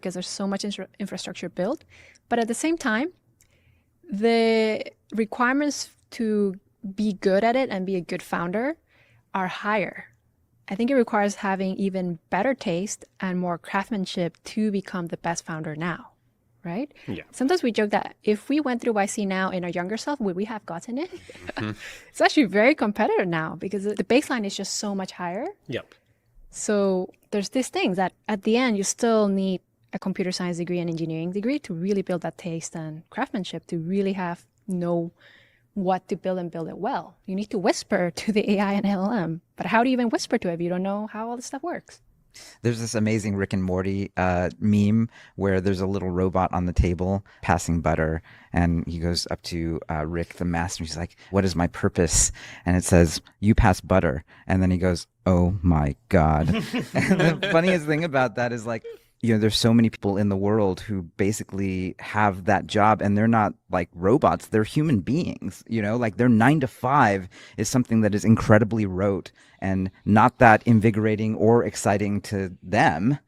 because there's so much infrastructure built. But at the same time, the requirements to be good at it and be a good founder are higher. I think it requires having even better taste and more craftsmanship to become the best founder now, right? Yeah. Sometimes we joke that if we went through YC now in our younger self, would we have gotten it? Hmm. It's actually very competitive now because the baseline is just so much higher. Yep. So there's these things that at the end you still need a computer science degree and engineering degree to really build that taste and craftsmanship to really know what to build and build it well. You need to whisper to the AI and LLM, but how do you even whisper to it if you don't know how all this stuff works? There's this amazing Rick and Morty meme where there's a little robot on the table passing butter, and he goes up to Rick, the master, and he's like, "What is my purpose?" And it says, "You pass butter." And then he goes, "Oh my God." And the funniest thing about that is like, there's so many people in the world who basically have that job, and they're not like robots, they're human beings, like their 9 to 5 is something that is incredibly rote and not that invigorating or exciting to them.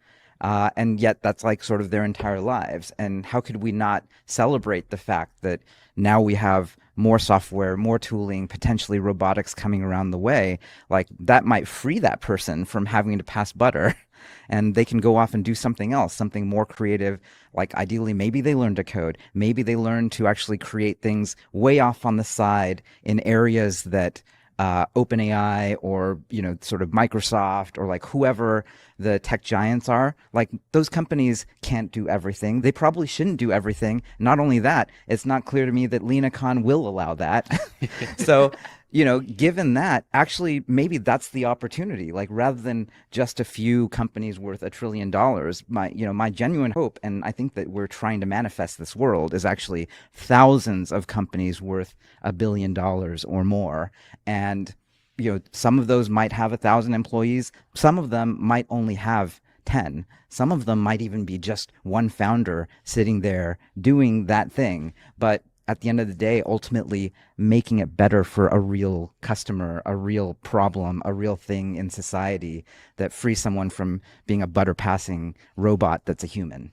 And yet that's like sort of their entire lives. And how could we not celebrate the fact that now we have more software, more tooling, potentially robotics coming around the way? Like that might free that person from having to pass butter and they can go off and do something else, something more creative. Like ideally, maybe they learn to code. Maybe they learn to actually create things way off on the side in areas that OpenAI or, sort of Microsoft or like whoever the tech giants are, like those companies can't do everything. They probably shouldn't do everything. Not only that, it's not clear to me that Lena Khan will allow that. So, given that, actually, maybe that's the opportunity. Like rather than just a few companies worth $1 trillion, my genuine hope, and I think that we're trying to manifest this world, is actually thousands of companies worth $1 billion or more. And some of those might have 1,000 employees. Some of them might only have 10. Some of them might even be just one founder sitting there doing that thing. But at the end of the day, ultimately making it better for a real customer, a real problem, a real thing in society that frees someone from being a butter passing robot that's a human.